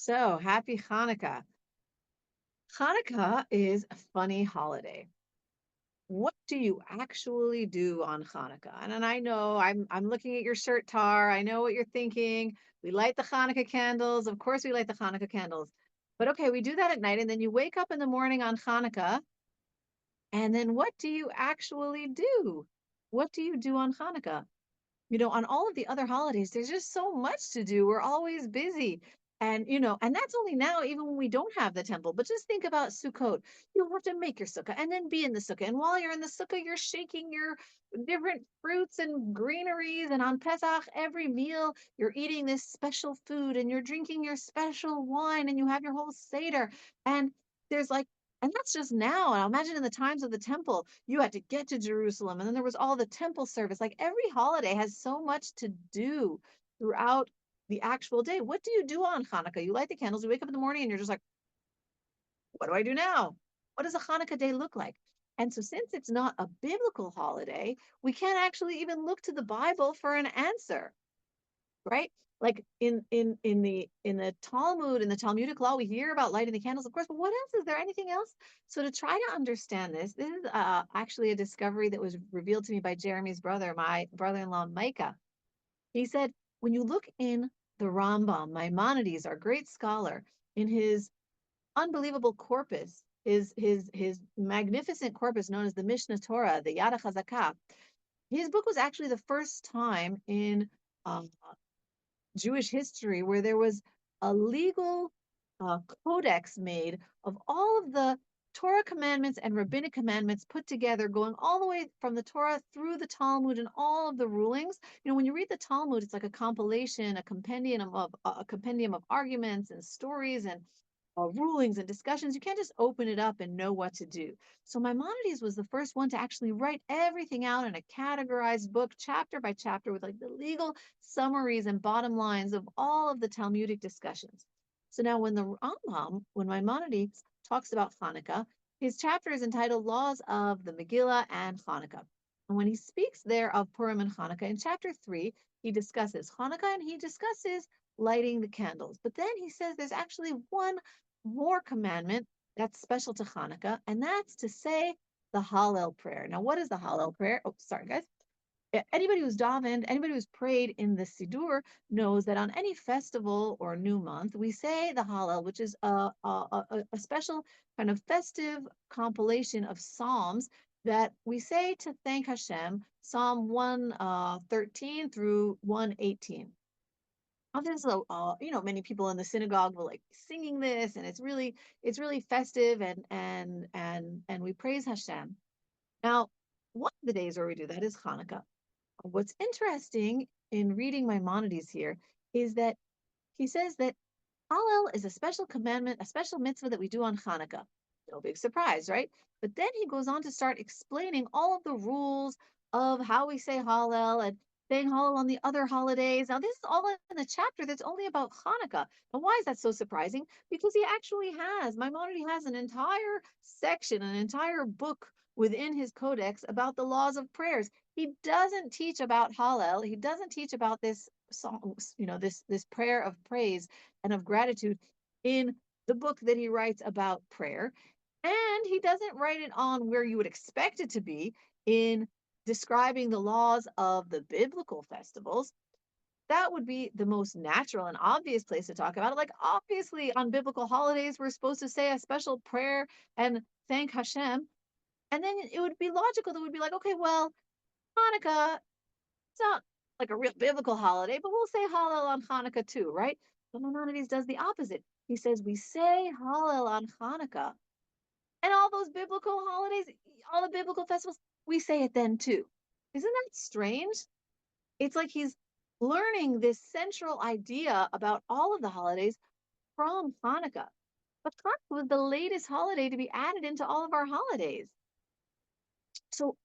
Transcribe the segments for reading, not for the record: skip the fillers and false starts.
So happy Hanukkah. Hanukkah is a funny holiday. What do you actually do on Hanukkah? And I know I'm looking at your shirt, Tar. I know what you're thinking. We light the Hanukkah candles. Of course, we light the Hanukkah candles. But okay, we do that at night, and then you wake up in the morning on Hanukkah, and then what do you actually do? What do you do on Hanukkah? On all of the other holidays, there's just so much to do. We're always busy. And that's only now, even when we don't have the temple. But just think about Sukkot. You have to make your sukkah and then be in the sukkah. And while you're in the sukkah, you're shaking your different fruits and greeneries. And on Pesach, every meal, you're eating this special food and you're drinking your special wine and you have your whole Seder. And there's like and that's just now. And I'll imagine in the times of the temple, you had to get to Jerusalem, and then there was all the temple service. Like every holiday has so much to do throughout the actual day. What do you do on Hanukkah? You light the candles, you wake up in the morning, and you're just like, what do I do now? What does a Hanukkah day look like? And so, since it's not a biblical holiday, we can't actually even look to the Bible for an answer, right? Like in the Talmud, in the Talmudic law, we hear about lighting the candles, of course, but what else? Is there anything else? So to try to understand this is actually a discovery that was revealed to me by Jeremy's brother, my brother-in-law Micah. He said, when you look in the Rambam, Maimonides, our great scholar, in his unbelievable corpus, his magnificent corpus known as the Mishnah Torah, the Yad HaChazakah, his book was actually the first time in um, Jewish history where there was a legal codex made of all of the Torah commandments and rabbinic commandments put together, going all the way from the Torah through the Talmud and all of the rulings. When you read the Talmud, it's like a compilation, a compendium of arguments and stories and rulings and discussions. You can't just open it up and know what to do. So Maimonides was the first one to actually write everything out in a categorized book, chapter by chapter, with like the legal summaries and bottom lines of all of the Talmudic discussions. So now when the Rambam, when Maimonides talks about Hanukkah, his chapter is entitled Laws of the Megillah and Hanukkah. And when he speaks there of Purim and Hanukkah, in chapter 3, he discusses Hanukkah and he discusses lighting the candles. But then he says there's actually one more commandment that's special to Hanukkah, and that's to say the Hallel prayer. Now, what is the Hallel prayer? Oh, sorry, guys. Anybody who's davened, anybody who's prayed in the Siddur knows that on any festival or new month, we say the Hallel, which is a special kind of festive compilation of psalms that we say to thank Hashem, Psalm 113 through 118. Obviously, many people in the synagogue will like singing this, and it's really festive, and we praise Hashem. Now, one of the days where we do that is Hanukkah. What's interesting in reading Maimonides here is that he says that Hallel is a special commandment, a special mitzvah that we do on Hanukkah. No big surprise, right? But then he goes on to start explaining all of the rules of how we say Hallel and saying Hallel on the other holidays. Now, this is all in the chapter that's only about Hanukkah. Now, why is that so surprising? Because Maimonides has an entire section, an entire book within his codex about the laws of prayers. He doesn't teach about Hallel. He doesn't teach about this song, this prayer of praise and of gratitude in the book that he writes about prayer. And he doesn't write it on where you would expect it to be in describing the laws of the biblical festivals. That would be the most natural and obvious place to talk about it. Like, obviously, on biblical holidays, we're supposed to say a special prayer and thank Hashem. And then it would be logical that would be like, okay, well, Hanukkah, it's not like a real biblical holiday, but we'll say Hallel on Hanukkah too, right? But Maimonides does the opposite. He says we say Hallel on Hanukkah, and all those biblical holidays, all the biblical festivals, we say it then too. Isn't that strange? It's like he's learning this central idea about all of the holidays from Hanukkah. But Hanukkah was the latest holiday to be added into all of our holidays. So,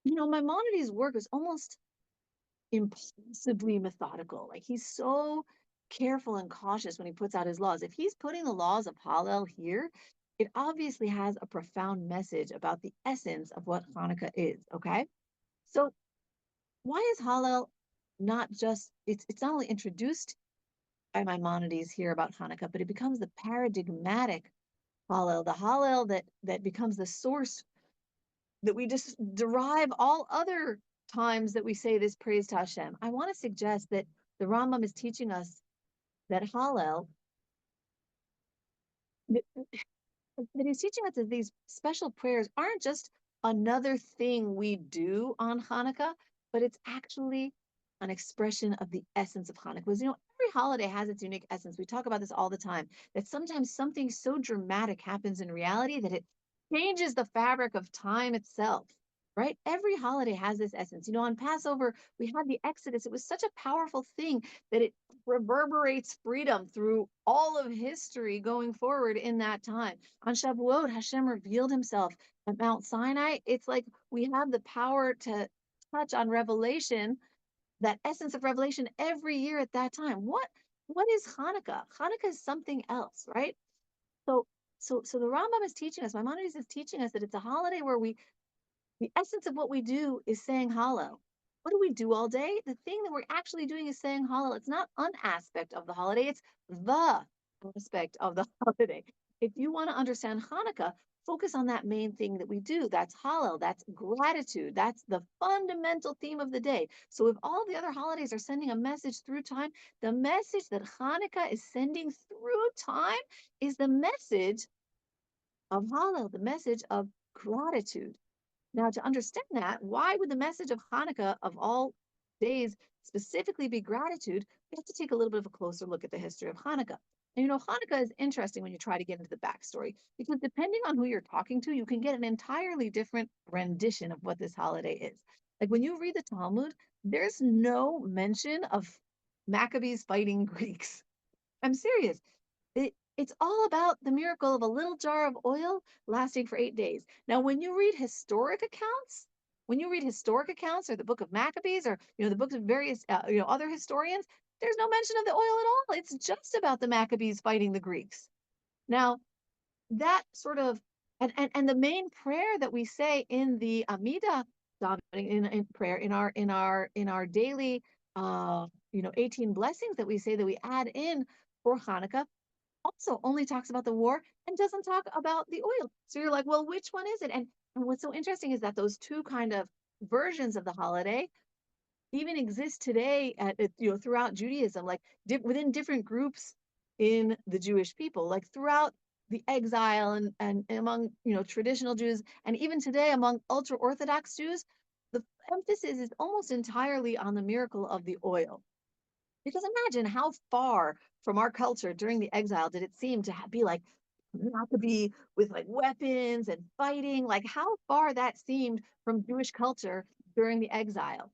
Maimonides' work is almost impossibly methodical. Like he's so careful and cautious when he puts out his laws. If he's putting the laws of Hallel here, it obviously has a profound message about the essence of what Hanukkah is. Okay, so why is Hallel not just? It's not only introduced by Maimonides here about Hanukkah, but it becomes the paradigmatic Hallel, the Hallel that becomes the source that we just derive all other times that we say this praise to Hashem. I want to suggest that the Rambam is teaching us that Hallel, that, that he's teaching us that these special prayers aren't just another thing we do on Hanukkah, but it's actually an expression of the essence of Hanukkah. Because, every holiday has its unique essence. We talk about this all the time, that sometimes something so dramatic happens in reality that it changes the fabric of time itself, right? Every holiday has this essence. On Passover, we had the Exodus. It was such a powerful thing that it reverberates freedom through all of history going forward in that time. On Shavuot, Hashem revealed himself at Mount Sinai. It's like we have the power to touch on revelation, that essence of revelation every year at that time. What is Hanukkah? Hanukkah is something else, right? So so the Rambam is teaching us, Maimonides is teaching us that it's a holiday where the essence of what we do is saying Hallel. What do we do all day? The thing that we're actually doing is saying Hallel. It's not an aspect of the holiday, it's the aspect of the holiday. If you want to understand Hanukkah, focus on that main thing that we do. That's Hallel, that's gratitude, that's the fundamental theme of the day. So if all the other holidays are sending a message through time, the message that Hanukkah is sending through time is the message of Hallel, the message of gratitude. Now, to understand that, why would the message of Hanukkah of all days specifically be gratitude? We have to take a little bit of a closer look at the history of Hanukkah. And Hanukkah is interesting when you try to get into the backstory, because depending on who you're talking to, you can get an entirely different rendition of what this holiday is. Like when you read the Talmud, there's no mention of Maccabees fighting Greeks. I'm serious. It's all about the miracle of a little jar of oil lasting for 8 days. Now, when you read historic accounts, or the book of Maccabees, or the books of various other historians, there's no mention of the oil at all. It's just about the Maccabees fighting the Greeks. Now, that sort of and the main prayer that we say in the Amidah, in prayer, in our daily 18 blessings that we say, that we add in for Hanukkah, also only talks about the war and doesn't talk about the oil. So you're like, well, which one is it? And what's so interesting is that those two kind of versions of the holiday even exist today throughout Judaism, like within different groups in the Jewish people, like throughout the exile and among traditional Jews, and even today among ultra Orthodox Jews, the emphasis is almost entirely on the miracle of the oil. Because imagine how far from our culture during the exile did it seem to be like not to be with like weapons and fighting, like how far that seemed from Jewish culture during the exile.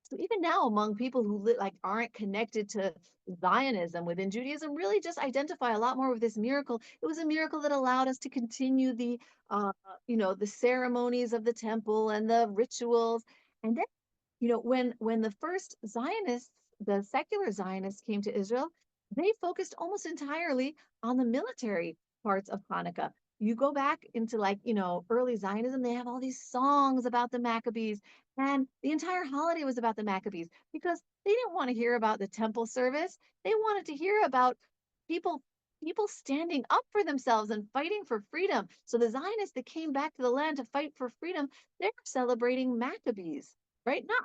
So even now, among people who aren't connected to Zionism within Judaism, really just identify a lot more with this miracle. It was a miracle that allowed us to continue the ceremonies of the temple and the rituals. And then, when the first Zionists, the secular Zionists, came to Israel, they focused almost entirely on the military parts of Hanukkah. You go back into early Zionism, they have all these songs about the Maccabees, and the entire holiday was about the Maccabees because they didn't want to hear about the temple service. They wanted to hear about people people standing up for themselves and fighting for freedom. So the Zionists that came back to the land to fight for freedom, they're celebrating Maccabees, right? Not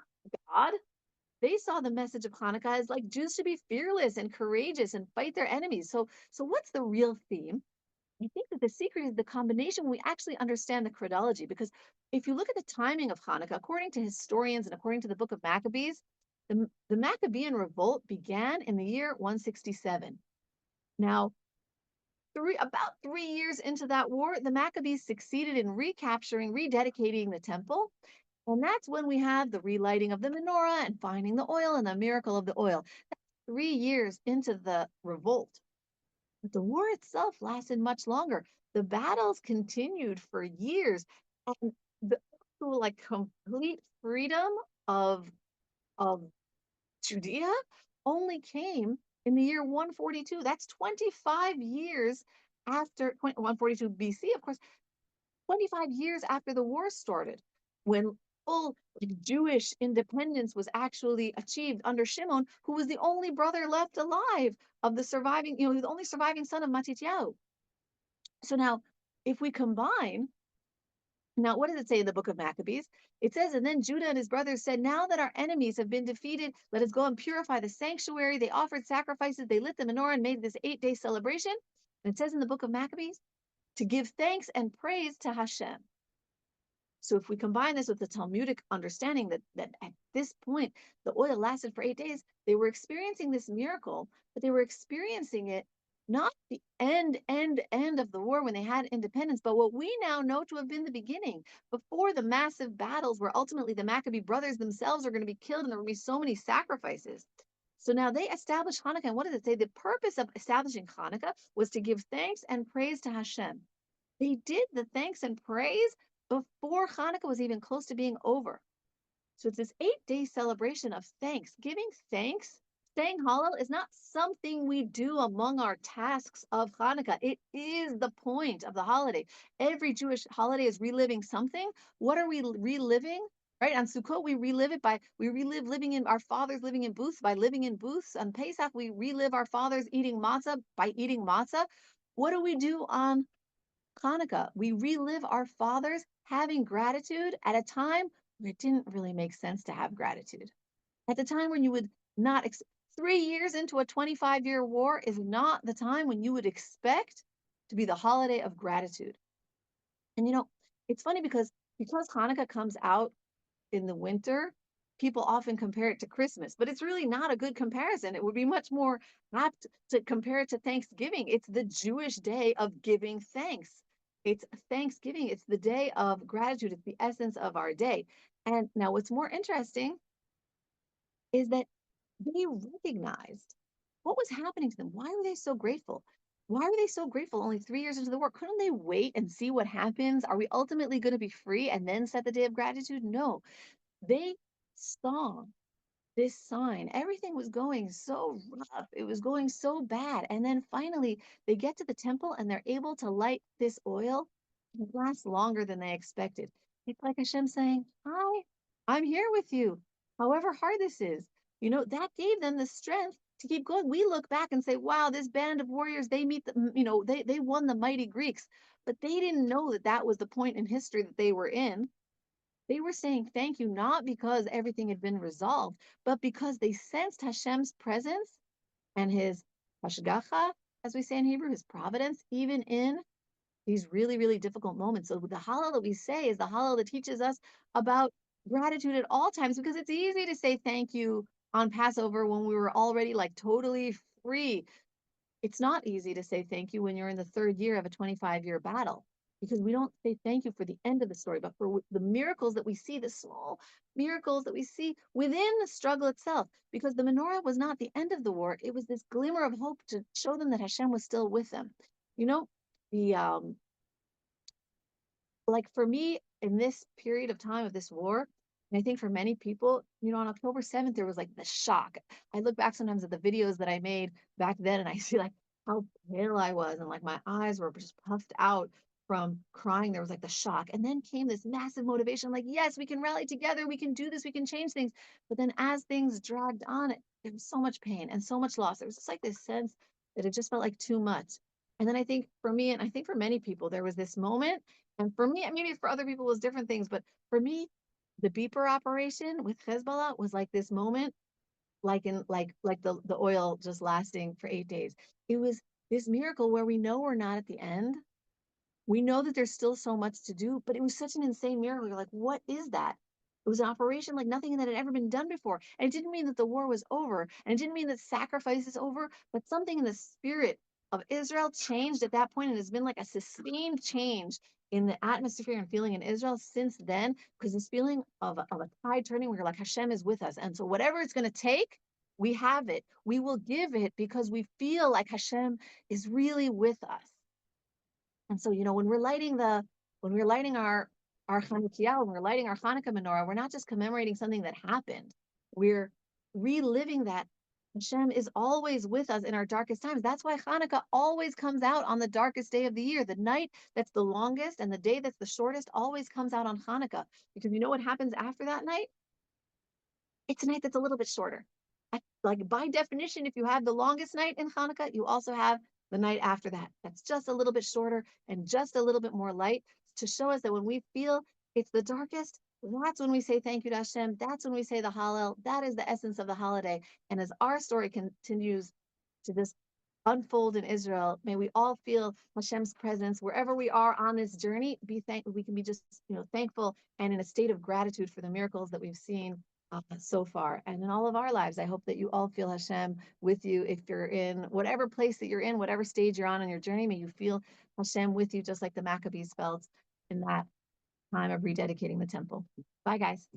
God. They saw the message of Hanukkah as like Jews should be fearless and courageous and fight their enemies. So what's the real theme? I think that the secret is the combination when we actually understand the chronology, because if you look at the timing of Hanukkah, according to historians and according to the book of Maccabees, the Maccabean revolt began in the year 167. Now, about 3 years into that war, the Maccabees succeeded in recapturing, rededicating the temple. And that's when we have the relighting of the menorah and finding the oil and the miracle of the oil. That's 3 years into the revolt. But the war itself lasted much longer. The battles continued for years. And the complete freedom of, of Judea only came in the year 142. That's 25 years after 142 BC, of course, 25 years after the war started, when full like, Jewish independence was actually achieved under Shimon, who was the only brother left alive of the surviving, the only surviving son of Matityahu. So now, if we combine, now what does it say in the book of Maccabees? It says, and then Judah and his brothers said, now that our enemies have been defeated, let us go and purify the sanctuary. They offered sacrifices, they lit the menorah and made this 8-day celebration. And it says in the book of Maccabees, to give thanks and praise to Hashem. So if we combine this with the Talmudic understanding that at this point, the oil lasted for 8 days, they were experiencing this miracle, but they were experiencing it not the end of the war when they had independence, but what we now know to have been the beginning, before the massive battles where ultimately the Maccabee brothers themselves are going to be killed and there will be so many sacrifices. So now they established Hanukkah. And what does it say? The purpose of establishing Hanukkah was to give thanks and praise to Hashem. They did the thanks and praise before Hanukkah was even close to being over. So it's this 8-day celebration of thanks. Giving thanks, saying Hallel is not something we do among our tasks of Hanukkah. It is the point of the holiday. Every Jewish holiday is reliving something. What are we reliving? Right? On Sukkot, we relive living in our fathers living in booths by living in booths. On Pesach, we relive our fathers eating matzah by eating matzah. What do we do on Hanukkah? We relive our fathers having gratitude at a time where it didn't really make sense to have gratitude. At the time when you would not, 3 years into a 25-year war is not the time when you would expect to be the holiday of gratitude. And it's funny because Hanukkah comes out in the winter, people often compare it to Christmas, but it's really not a good comparison. It would be much more apt to compare it to Thanksgiving. It's the Jewish day of giving thanks. It's Thanksgiving. It's the day of gratitude. It's the essence of our day. And now what's more interesting is that they recognized what was happening to them. Why were they so grateful? Why were they so grateful only 3 years into the war? Couldn't they wait and see what happens? Are we ultimately going to be free and then set the day of gratitude? No. They saw this sign. Everything was going so rough. It was going so bad. And then finally, they get to the temple and they're able to light this oil. It lasts longer than they expected. It's like Hashem saying, hi, I'm here with you. However hard this is, that gave them the strength to keep going. We look back and say, wow, this band of warriors, they won the mighty Greeks, but they didn't know that that was the point in history that they were in. They were saying thank you, not because everything had been resolved, but because they sensed Hashem's presence and his hashgacha, as we say in Hebrew, his providence, even in these really, really difficult moments. So the Hallel that we say is the Hallel that teaches us about gratitude at all times, because it's easy to say thank you on Passover when we were already like totally free. It's not easy to say thank you when you're in the third year of a 25-year battle, because we don't say thank you for the end of the story, but for the miracles that we see, the small miracles that we see within the struggle itself. Because the menorah was not the end of the war; it was this glimmer of hope to show them that Hashem was still with them. The like for me in this period of time of this war, and I think for many people, on October 7th, there was like the shock. I look back sometimes at the videos that I made back then and I see like how pale I was and like my eyes were just puffed out from crying. There was like the shock. And then came this massive motivation, like, yes, we can rally together, we can do this, we can change things. But then as things dragged on, there was so much pain and so much loss. There was just like this sense that it just felt like too much. And then I think for me, and I think for many people, there was this moment, and for me, maybe for other people it was different things, but for me, the beeper operation with Hezbollah was like this moment, like in like the oil just lasting for 8 days. It was this miracle where we know we're not at the end. We know that there's still so much to do, but it was such an insane miracle. You're like, what is that? It was an operation like nothing that had ever been done before. And it didn't mean that the war was over, and it didn't mean that sacrifice is over, but something in the spirit of Israel changed at that point, and has been like a sustained change in the atmosphere and feeling in Israel since then, because this feeling of a tide turning where you're like, Hashem is with us. And so whatever it's going to take, we have it. We will give it because we feel like Hashem is really with us. And so, when we're lighting our Chanukiah, when we're lighting our Hanukkah menorah, we're not just commemorating something that happened. We're reliving that Hashem is always with us in our darkest times. That's why Hanukkah always comes out on the darkest day of the year. The night that's the longest and the day that's the shortest always comes out on Hanukkah. Because you know what happens after that night? It's a night that's a little bit shorter. Like by definition, if you have the longest night in Hanukkah, you also have the night after that. That's just a little bit shorter and just a little bit more light to show us that when we feel it's the darkest, that's when we say thank you to Hashem. That's when we say the Hallel. That is the essence of the holiday. And as our story continues to this unfold in Israel, may we all feel Hashem's presence wherever we are on this journey. We can be just thankful and in a state of gratitude for the miracles that we've seen so far and in all of our lives. I hope that you all feel Hashem with you. If you're in whatever place that you're in, whatever stage you're on your journey, may you feel Hashem with you, just like the Maccabees felt in that time of rededicating the temple. Bye, guys.